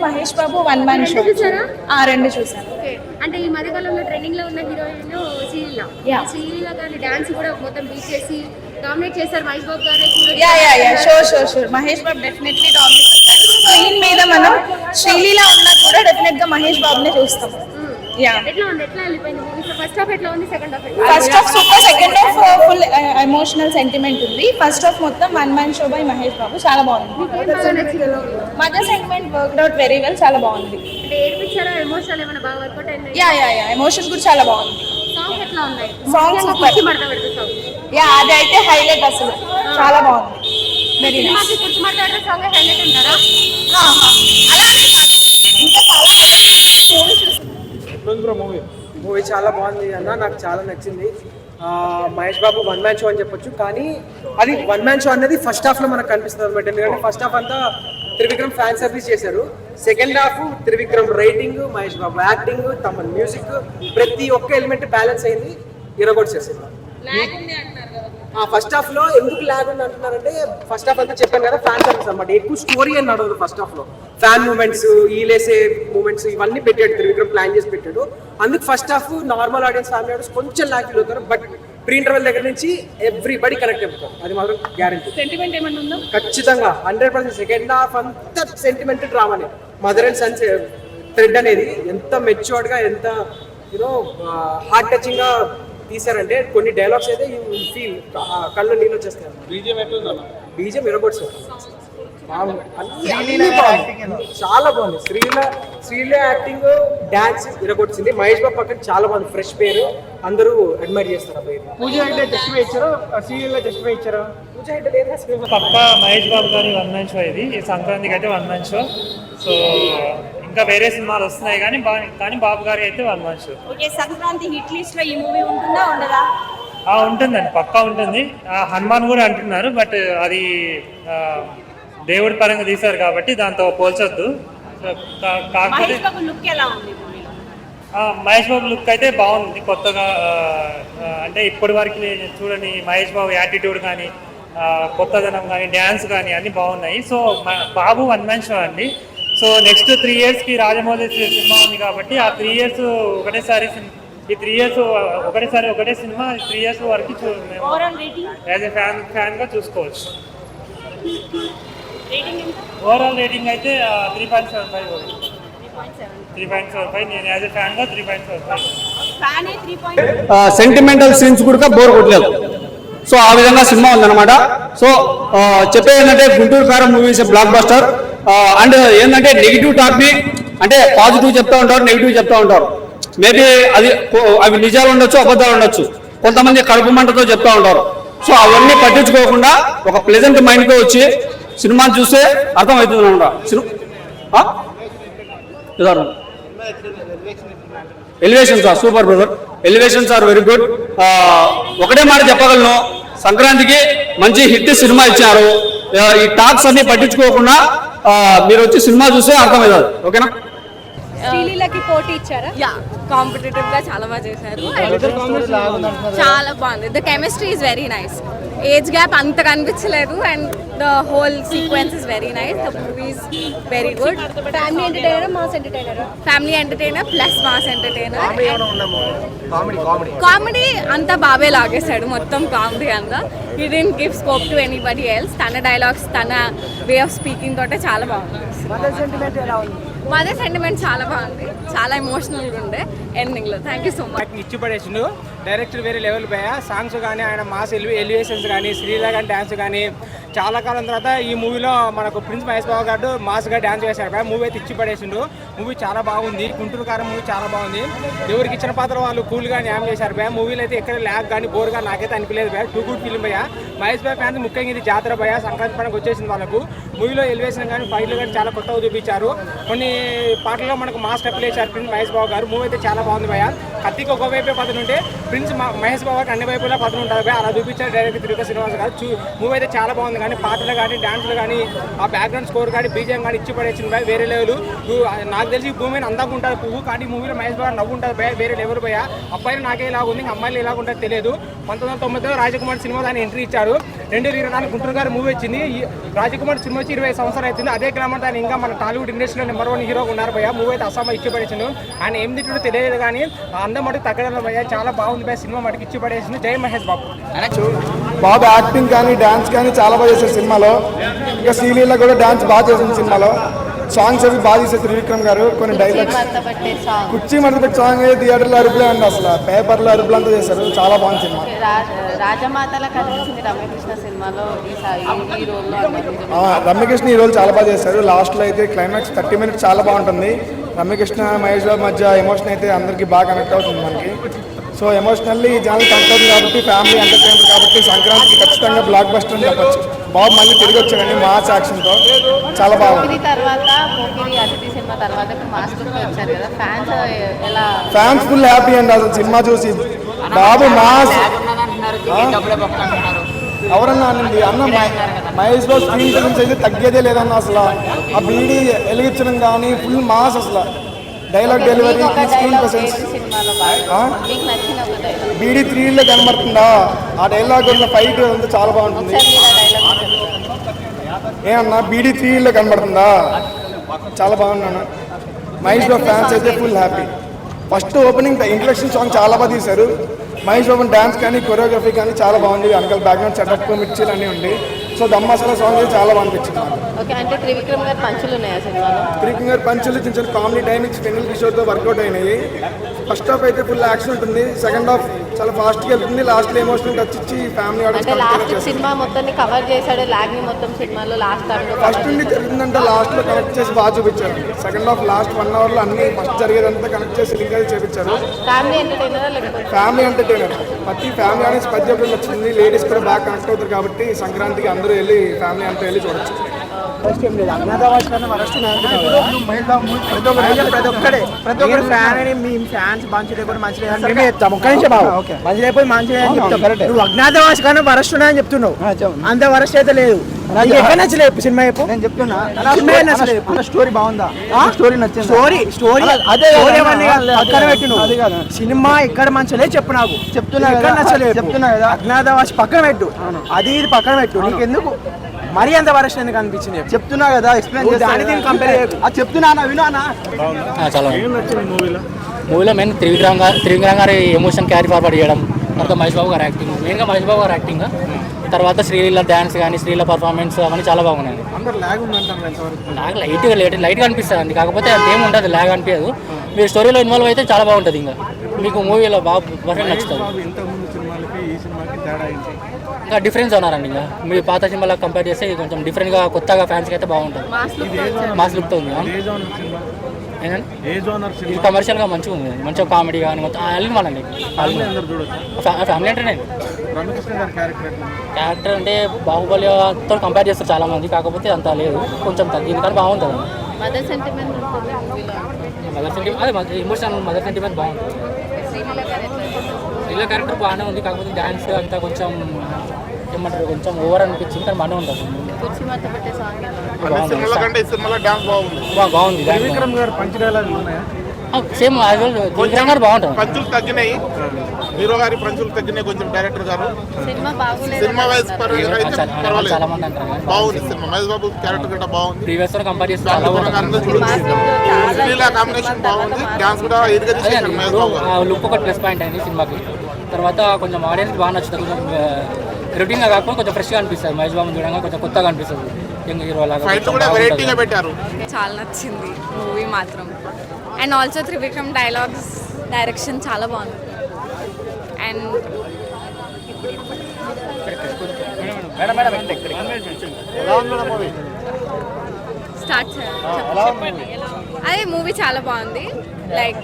Mahesh Babu one man show చూసారా? రెండు చూసాను. ఓకే. అంటే ఈ మధ్య కాలంలో ట్రెండింగ్ లో ఉన్న హీరోయిన్ శ్రీలీల. Yeah. శ్రీలీల గారి డాన్స్ కూడా మొత్తం బీట్ చేసి డామినేట్ చేశారు. మహేష్ బాబు గారు sure Mahesh Babu definitely dominate చేస్తారు. స్క్రీన్ మీద మనం శ్రీలీల ఉన్నా కూడా డెఫినెట్ గా మహేష్ బాబునే చూస్తాం. ఎట్లా వెళ్ళిపోయింది మూవీ? ఫస్ట్ హాఫ్ ఎట్లా ఉంది? Second half first half super, second half full emotional sentiment ఉంది. ఫస్ట్ హాఫ్ మొత్తం one man show by Mahesh Babu, చాలా బాగుంది. Mother sentiment worked out very well, చాలా బాగుంది. అంటే ఏడ్పించారా? ఎమోషనల్ ఏమైనా బాగా వర్కౌట్ అయింది? ఎమోషన్ కూడా చాలా బాగుంది. సాంగ్ ఎట్లా ఉన్నాయి? Song super. అది అయితే హైలైట్, అసలు చాలా బాగుంది. Very nice. సాంగ్ హైలైట్ అంటారా? మూవీ చాలా బాగుంది అన్న, నాకు చాలా నచ్చింది. Mahesh Babu one man show అని చెప్పొచ్చు, కానీ అది వన్ మ్యాన్ షో అనేది ఫస్ట్ హాఫ్ లో మనకు కనిపిస్తుంది అనమాట. ఎందుకంటే ఫస్ట్ హాఫ్ అంతా త్రివిక్రమ్ ఫ్యాన్ సర్వీస్ చేశారు. Second half Trivikram writing, Mahesh Babu acting, Thaman music, ప్రతి ఒక్క ఎలిమెంట్ బ్యాలెన్స్ అయింది. చేసేది ఫస్ట్ హాఫ్ లో ఎందుకు ల్యాగ్ ఉంది అంటున్నారంటే, ఫస్ట్ హాఫ్ అంతా చెప్పాను కదా, ఫ్యాన్ సర్వీస్ అనమాట. ఎక్కువ స్టోరీ అని నడవదు ఫస్ట్ హాఫ్ లో. ఫ్యాన్ మూమెంట్స్, ఈలేసే మూమెంట్స్ ఇవన్నీ పెట్టాడు త్రివిక్రమ్, ప్లాన్ చేసి పెట్టాడు. అందుకు first half normal audience, family audience కొంచెం ల్యాగ్ ఫీల్ అవుతారు. బట్ ప్రీ ఇంటర్వెల్ దగ్గర నుంచి ఎవ్రీబడి కనెక్ట్ అయిపోతారు, అది మాత్రం గ్యారంటీ. సెంటిమెంట్ ఏమన్నా ఉందా? ఖచ్చితంగా 100%. సెకండ్ హాఫ్ అంతా సెంటిమెంట్ డ్రామానే. మదర్ అండ్ సన్స్ థ్రెడ్ అనేది ఎంత మెచ్యూర్డ్ గా, ఎంత యూనో హార్ట్ టచింగ్ గా తీసారంటే, కొన్ని డైలాగ్స్ అయితే యూ ఫీల్ కళ్ళు నీళ్ళు వచ్చేస్తాయి. బీజం ఎరగొట్టారు, చాలా బాగుంది. శ్రీలీల యాక్టింగ్, డాన్స్ ఇరగొచ్చింది. మహేష్ బాబు పక్కన చాలా బాగుంది, ఫ్రెష్ పేరు, అందరూ అడ్మైర్ చేస్తారు ఆ పేరు. పూజ అంటే జస్టిఫై ఇచ్చారు, శ్రీలీల జస్టిఫై ఇచ్చారు. పూజ అంటే లేదా పక్క మహేష్ బాబు గారి వన్ మ్యాన్ షో ఇది. ఈ సంక్రాంతికి అయితే వన్ మ్యాన్ షో. సో ఇంకా వేరే సినిమాలు వస్తున్నాయి కానీ బాబు గారి అయితే one man show. Okay, Sankranti hit list లో ఈ మూవీ ఉంటుందా ఉండదా? ఉంటుందండి, పక్కా ఉంటుంది. హనుమాన్ కూడా అంటున్నారు, బట్ అది దేవుడి పరంగా తీశారు కాబట్టి దాంతో పోల్చొద్దు. కాకపోతే మహేష్ బాబు లుక్ అయితే బాగుంది, కొత్తగా. అంటే ఇప్పటి వరకు చూడని మహేష్ బాబు యాటిట్యూడ్ కానీ, కొత్తదనం కానీ, డ్యాన్స్ కానీ అన్నీ బాగున్నాయి. సో బాబు వన్ మ్యాన్ షో అండి. సో నెక్స్ట్ 3 yearsకి రాజమౌళి సినిమా ఉంది కాబట్టి ఆ 3 years ఒకటేసారి, ఈ 3 years ఒకటే సినిమా 3 years వరకు యాజ్ ఎ ఫ్యాన్గా చూసుకోవచ్చు. ఓవరాల్ రేటింగ్ అయితే 3.75. 3.75. నేను యాజ్ ఎ ఫ్యాన్గా 3.75. సెంటిమెంటల్ సీన్స్ కూడా బోర్ కొట్టలేదు. సో ఆ విధంగా సినిమా ఉందన్నమాట. సో చెప్పేది ఏంటంటే, గుంటూరు కారం మూవీస్ బ్లాక్ బస్టర్. అండ్ ఏంటంటే, నెగిటివ్ టాక్ ని అంటే పాజిటివ్ చెప్తా ఉంటారు, నెగిటివ్ చెప్తా ఉంటారు. మేబీ అవి నిజాలు ఉండొచ్చు, అబద్ధాలు ఉండొచ్చు. కొంతమంది కడుపు మంటతో చెప్తా ఉంటారు. సో అవన్నీ పట్టించుకోకుండా ఒక ప్లెజెంట్ మైండ్తో వచ్చి సినిమాని చూస్తే అర్థమవుతుంది అనమాట. Elevations are super brother, elevations are very good. ఒకటే మాట చెప్పగలను, సంక్రాంతికి మంచి హిట్ సినిమా ఇచ్చారు. ఈ టాక్స్ అన్ని పట్టించుకోకుండా మీరు వచ్చి సినిమా చూస్తే అర్థమవుతుంది. ఓకేనా? శ్రీలీలకి పోటీ ఇచ్చారా? కాంపిటేటివ్ గా చాలా బాగా చేశారు. చాలా బాగుంది. The chemistry is very nice. Age gap అంత కనిపించలేదు and the whole sequence is very nice. The movie is very good. Family entertainer, mass entertainer. Family entertainer plus mass entertainer. Comedy అంతా బాబే లాగేశాడు, మొత్తం కామెడీ అంతా. He didn't give scope to anybody else. తన dialogues, తన way of speaking తోటే చాలా బాగుంది. Mother sentiment చాలా బాగుంది, చాలా ఎమోషనల్గా ఉండే ఎండింగ్ లో. Thank you so much. ఇచ్చి పడేసిండు డైరెక్టర్, వేరే లెవెల్ పోయా. సాంగ్స్ కానీ, ఆయన మాస్ ఎలివేషన్స్ కానీ, శ్రీలీల కానీ డ్యాన్స్ కానీ, చాలా కాలం తర్వాత ఈ మూవీలో మనకు ప్రిన్స్ మహేష్ బాబు గారు మాస్గా డ్యాన్స్ చేశారు. మూవీ అయితే ఇచ్చి పడేసిండు. మూవీ చాలా బాగుంది. గుంటూరు కారం మూవీ చాలా బాగుంది. ఎవరికి ఇచ్చిన పాత్ర వాళ్ళు కూల్గా న్యాయం చేశారు. మూవీలో అయితే ఎక్కడ ల్యాగ్ కానీ, బోర్గా నాకైతే అనిపించలేదు. టూ గుడ్ ఫిల్మ్ భయ్యా. మహేష్ బాబు ఫ్యాన్స్ ముఖ్యంగా ఇది జాతర భయ్యా, సంక్రాంతి పండుగ వచ్చేసింది వాళ్ళకు. మూవీలో ఎలివేషన్ కానీ, ఫైట్లు కానీ చాలా కొత్తగా చూపించారు. కొన్ని పాటల్లో మనకు మాస్ స్టెప్లు వేశారు ప్రిన్స్ మహేష్ బాబు గారు. మూవీ అయితే చాలా బాగుంది భయ్యా. కత్తికి ఒకవైపే పదం ఉంటే ప్రిన్స్ మహేష్ బాబు గారికి అన్ని వైపులా పదం ఉంటుంది భయ్యా, అలా చూపించారు డైరెక్టర్ త్రివిక్రమ్ శ్రీనివాస్ గారు. మూవీ అయితే చాలా బాగుంది. కానీ పాటలు కానీ, డాన్సులు కానీ, ఆ బ్యాక్గ్రౌండ్ స్కోర్ కానీ, బీజిఎం కానీ ఇచ్చి పడేసింది భయ్యా, వేరే లెవెల్. నాకు తెలిసి ఈ భూమి అందంగా ఉంటుంది పువ్వు, కానీ ఈ మూవీలో మహేష్ బాబు నవ్వు ఉంటుంది భయ, వేరే లెవెల్ భయ. అబ్బాయిలు నాకే ఇలాగ ఉంది, అమ్మాయిలు ఇలాగ ఉంటుంది తెలియదు. 1990 రాజకుమార్ సినిమా దాన్ని ఎంట్రీ ఇచ్చారు. 2024 గుంటూరు గారు మూవీ వచ్చింది. ఈ రాజకుమార్ సినిమా వచ్చి 20 సంవత్సరాలు అవుతుంది. అదే క్రమంలో ఆయన ఇంకా మన టాలీవుడ్ ఇండస్ట్రీలో నెంబర్ 1 హీరోగా ఉన్నారు భయ. మూవీ అయితే అస్సాం ఇచ్చిపడేసిండు. ఆయన ఏం తిట్టు తెలియదు, కానీ అందం మటుకు తగ్గడం భయ. చాలా బాగుంది భయ, సినిమా మటుకు ఇచ్చిపడేసింది. జై మహేష్ బాబు. బాబు యాక్టింగ్ కానీ డాన్స్ కానీ చాలా బాగా చేశారు సినిమాలో. ఇంకా శ్రీలీల కూడా డాన్స్ బాగా చేసింది సినిమాలో. సాంగ్స్ అవి బాగా చేశారు త్రివిక్రమ్ గారు. కొన్ని డైలాగ్స్ కుర్చీ మడతపెట్టి సాంగ్ థియేటర్లో అరుపులే అండి, అసలు పేపర్లో అరుపులు అంతా చేశారు. చాలా బాగుంది సినిమా. రాజమాతల కనిపించింది రమ్యకృష్ణ సినిమాలో ఈ రోల్లో. రమ్యకృష్ణ ఈ రోజు చాలా బాగా చేశారు. లాస్ట్లో అయితే క్లైమాక్స్ 30 minutes చాలా బాగుంటుంది. రమ్యకృష్ణ మహేష్ బాబు మధ్య ఎమోషన్ అయితే అందరికీ బాగా కనెక్ట్ అవుతుంది మనకి. సో ఎమోషనల్లీ జనాలు కనెక్ట్ అవుతుంది కాబట్టి, ఫ్యామిలీ ఎంటర్టైనర్ కాబట్టి సంక్రాంతికి ఖచ్చితంగా బ్లాక్ బస్టర్ అని చెప్పచ్చు. బాబు మళ్ళీ తిరిగి వచ్చాడండి మాస్ యాక్షన్తో, చాలా బాగుంది. ఫ్యాన్స్ ఫుల్ హ్యాపీ అండి అసలు సినిమా చూసి. బాబు మాస్ ఎవరన్నా అనండి అన్న, మహేష్ బాబు స్క్రీన్ ప్రెజెన్స్ అయితే తగ్గేదే లేదన్న. అసలు ఆ బీడీ వెలిగించడం కానీ ఫుల్ మాస్. అసలు డైలాగ్ డెలివరీ, స్క్రీన్ ప్రెజెన్స్. బీడీ 3లో కనబడుతుందా ఆ డైలాగ్ ఉన్న ఫైట్ అంతా చాలా బాగుంటుంది. ఏమన్నా బీడీ 3లో కనబడుతుందా, చాలా బాగున్నాను. మహేష్ బాబు ఫ్యాన్స్ అయితే full happy. First opening introduction song చాలా బాగా తీశారు. మహేష్ బాబు డాన్స్ కానీ కొరియోగ్రఫీ కానీ చాలా బాగుంది. వెనకాల బ్యాక్గ్రౌండ్ సెటప్ మిర్చీలు అన్నీ ఉండి. సో దమ్మాసలా సాంగ్ అయితే చాలా బాగా అనిపించింది. త్రివిక్రమ్ గారి పంచులు ఉన్నాయా సినిమాలో? త్రివిక్రమ్ గారి పంచులు చిన్న చిన్న కామెడీ డైమిక్స్ ఫెనిల్ కిషోర్తో వర్కౌట్ అయినాయి. ఫస్ట్ హాఫ్ అయితే ఫుల్ యాక్షన్ ఉంటుంది, సెకండ్ హాఫ్ చాలా ఫాస్ట్గా వెళ్తుంది. లాస్ట్లో ఎమోషనల్ టచ్ ఇచ్చి ఫ్యామిలీ ఆడియన్స్ సినిమా మొత్తాన్ని కవర్ చేశాడు. లాగ్ ని మొత్తం సినిమాలో లాస్ట్ ఫస్ట్ నుండి జరిగిందంటే లాస్ట్లో కనెక్ట్ చేసి బాగా చూపించారు. సెకండ్ హాఫ్ లాస్ట్ 1 hourలో అన్ని ఫస్ట్ జరిగేదంతా కనెక్ట్ చేసి లింక్ అయితే చేపించారు. ఫ్యామిలీ ఎంటర్టైనర్ లేకపోతే ఫ్యామిలీ ఎంటర్టైనర్. ప్రతి ఫ్యామిలీ ఆడియన్స్ ప్రతి ఒక్కరికి వచ్చింది. లేడీస్ కూడా బాగా కనెక్ట్ అవుతారు కాబట్టి సంక్రాంతికి అందరూ వెళ్ళి ఫ్యామిలీ అంతా వెళ్ళి చూడొచ్చు. ప్రతి ఒక్కరు ఫ్యాన్ అని మీ ఫ్యాన్స్ మంచి కూడా మంచి మేమే చెప్తాం. ఒక్క నిమిషం బాబు, మంచి లేకపోతే మంచి అని చెప్తాం. నువ్వు అజ్ఞాతవాసి కన్నా వరస్ట్ అని చెప్తున్నావు. అంత వరస్ట్ అయితే లేదు. ఎక్కడ నచ్చలేదు సినిమా చెప్పు. నేను చెప్తున్నా స్టోరీ బాగుందా? స్టోరీ నచ్చింది. స్టోరీ అదే పక్కన పెట్టి నువ్వు సినిమా ఎక్కడ మంచిలే చెప్పు. నాకు చెప్తున్నా ఎక్కడ నచ్చలేదు చెప్తున్నా కదా. అజ్ఞాతవాసి పక్కన పెట్టు, అది ఇది పక్కన పెట్టు. నీకెందుకు మరీ అంత వరస్ట్ ఎందుకు అనిపించింది చెప్తున్నా కదా. ఎక్స్ప్లెయిన్ చేసి కంపేర్ చెప్తున్నా విను అన్న. చాలా మూవీలో మెయిన్ త్రివిక్రమ్ గారి ఎమోషన్ క్యారీ ఫార్వర్డ్ చేయడం, తర్వాత మహేష్ బాబు గారి యాక్టింగ్, మెయిన్గా మహేష్ బాబు గారి యాక్టింగ్, తర్వాత శ్రీలీల డ్యాన్స్ కానీ శ్రీలీల పర్ఫార్మెన్స్ అవన్నీ చాలా బాగున్నాయి. నాకు లైట్గా అనిపిస్తుంది అండి, కాకపోతే అంతేమి ఉండదు, ల్యాగ్ అనిపించదు. మీరు స్టోరీలో ఇన్వాల్వ్ అయితే చాలా బాగుంటుంది. ఇంకా మీకు మూవీలో బాగా పర్ఫెక్ట్ నచ్చుతుంది. ఇంకా డిఫరెన్స్ ఉన్నారండి. ఇంకా మీ పాత సినిమాలకు కంపేర్ చేస్తే కొంచెం డిఫరెంట్గా కొత్తగా ఫ్యాన్స్కి అయితే బాగుంటుంది. మాస్ లుక్తో ఉంది. ఇది కమర్షియల్గా మంచిగా ఉంది, మంచిగా కామెడీ కానీ మొత్తం అల్లిన వాళ్ళండి. ఫ్యామిలీ అంటే క్యారెక్టర్ అంటే బాహుబలితో కంపేర్ చేస్తారు చాలా మంది, కాకపోతే అంత లేదు, కొంచెం తగ్గింది కానీ బాగుంటుంది. మదర్ సెంటిమెంట్ అదే ఎమోషనల్ మదర్ సెంటిమెంట్ బాగుంటుంది. శ్రీలీల క్యారెక్టర్ బాగానే ఉంది, కాకపోతే డ్యాన్స్ అంతా కొంచెం ఏమంటారు కొంచెం ఓవర్ అనిపించింది, కానీ బాగానే ఉంటుంది. బాగుంది. సేమ్ త్రివిక్రమ్ గారు బాగుంటుంది. పంచులు తగ్గినాయి, హీరో గారి పంచులు తగ్గినాయి కొంచెం. డైరెక్టర్ గారు సినిమా వైజ్ చాలా మంది అంటారు బాగుంది. సినిమా మహేష్ బాబు క్యారెక్టర్ కూడా బాగుంది. ప్రీవియస్ తో కంపేర్ చేస్తే కాంబినేషన్ బాగుంది. డాన్స్ కూడా లుక్ ఒకటి ప్లస్ పాయింట్ అయింది సినిమాకి. తర్వాత కొంచెం ఆడియన్స్ బాగా నచ్చుతుంది. కొంచెం రొటీన్గా కాకుండా కొంచెం ఫ్రెష్గా అనిపిస్తుంది. మహేష్ బాబు చూడగా కొంచెం కొత్తగా అనిపిస్తుంది. యంగ్ హీరో లాగా పెట్టారు. చాలా నచ్చింది మూవీ మాత్రం. And also Trivikram dialogues direction చాలా బాగుంది. అండ్ స్టార్ట్ చెప్పండి. అదే మూవీ చాలా బాగుంది. లైక్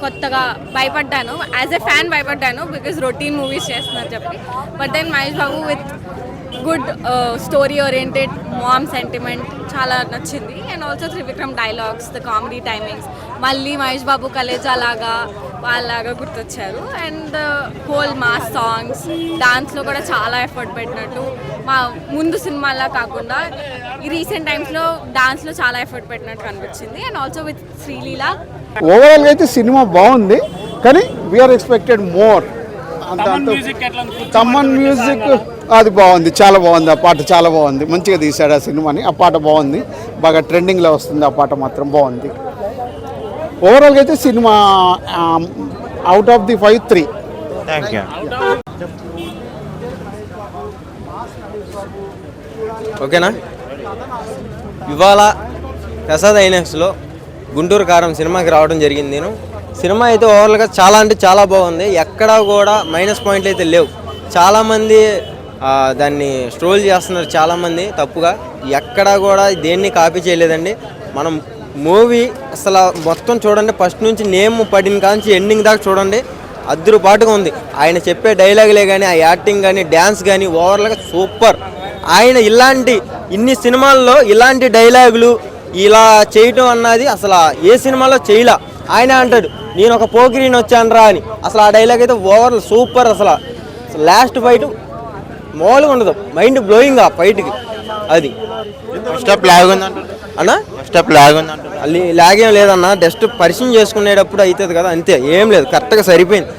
కొత్తగా భయపడ్డాను, యాజ్ ఎ ఫ్యాన్ భయపడ్డాను, బికాజ్ రొటీన్ మూవీస్ చేస్తున్నారు చెప్పి. But then Mahesh Babu with good story oriented mom sentiment చాలా నచ్చింది. And also Trivikram dialogues, the comedy timings, మళ్ళీ మహేష్ బాబు కలేజా లాగా వాళ్ళలాగా గుర్తొచ్చారు. అండ్ హోల్ మాస్ సాంగ్స్, డాన్స్లో కూడా చాలా ఎఫర్ట్ పెట్టినట్టు, మా ముందు సినిమాలా కాకుండా ఈ రీసెంట్ టైమ్స్లో డాన్స్లో చాలా ఎఫర్ట్ పెట్టినట్టు అనిపించింది. And also with Sreeleela. ఓవరాల్గా అయితే సినిమా బాగుంది, కానీ we expected more. Thaman music అది బాగుంది, చాలా బాగుంది. ఆ పాట చాలా బాగుంది, మంచిగా తీశాడు ఆ సినిమాని. ఆ పాట బాగుంది, బాగా ట్రెండింగ్లో వస్తుంది. ఆ పాట మాత్రం బాగుంది. ఓవరాల్గా అయితే cinema out of the 5 3. Thank you. ఓకేనా. ఇవాళ ప్రసాద్ ఐనాక్స్లో గుంటూరు కారం సినిమాకి రావడం జరిగింది. నేను సినిమా అయితే ఓవరాల్గా చాలా అంటే చాలా బాగుంది. ఎక్కడా కూడా మైనస్ పాయింట్లు అయితే లేవు. చాలామంది దాన్ని స్ట్రోల్ చేస్తున్నారు, చాలామంది తప్పుగా. ఎక్కడా కూడా దేన్ని కాపీ చేయలేదండి. మనం మూవీ అసలు మొత్తం చూడండి, ఫస్ట్ నుంచి నేమ్ పడిన కాంచి ఎండింగ్ దాకా చూడండి, అద్దురుపాటుగా ఉంది. ఆయన చెప్పే డైలాగులే కానీ, ఆ యాక్టింగ్ కానీ, డ్యాన్స్ కానీ ఓవరాల్గా సూపర్. ఆయన ఇన్ని సినిమాల్లో ఇలాంటి డైలాగులు ఇలా చేయటం అన్నది అసలు ఏ సినిమాలో చేయలా. ఆయన అంటాడు, నేను ఒక పోకిరీని వచ్చాను అని. అసలు ఆ డైలాగ్ అయితే ఓవరాల్ సూపర్. అసలు లాస్ట్ ఫైట్ మామూలుగా ఉండదు, మైండ్ బ్లోయింగ్ ఆ ఫైట్కి. అది స్టెప్ లాగ్ ఉంది అన్నా, స్టెప్ లాగ్ ఉంది లాగేం లేదన్నా, జస్ట్ పరిచయం చేసుకునేటప్పుడు అవుతుంది కదా, అంతే, ఏం లేదు. కరెక్ట్గా సరిపోయింది.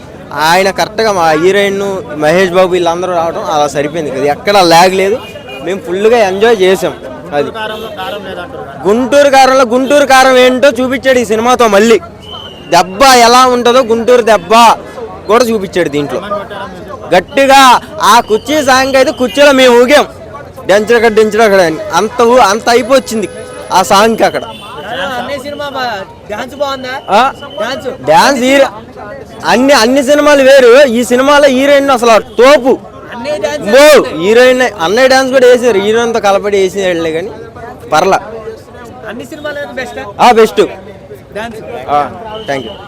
ఆయన కరెక్ట్గా మా హీరోయిన్ మహేష్ బాబు వీళ్ళందరూ రావడం అలా సరిపోయింది కదా, ఎక్కడ లాగ్ లేదు. మేము ఫుల్గా ఎంజాయ్ చేసాం. అది గుంటూరు కారం ఏంటో చూపించాడు ఈ సినిమాతో. మళ్ళీ దెబ్బ ఎలా ఉంటుందో గుంటూరు దెబ్బ కూడా చూపించాడు దీంట్లో గట్టిగా. ఆ కుర్చీ సాంగ్ అయితే కుర్చీలో మేము ఊగాం, దించడక్కడ అంత అయిపోయింది ఆ సాంగ్కి అక్కడ. డాన్స్ అన్ని సినిమాలు వేరు, ఈ సినిమాలో హీరోయిన్ అసలు తోపు. హీరోయిన్ అన్నయ్య డాన్స్ కూడా వేసారు, హీరోయిన్తో కలపడి వేసేవాళ్ళే కానీ పర్లా. బెస్ట్. Thank you.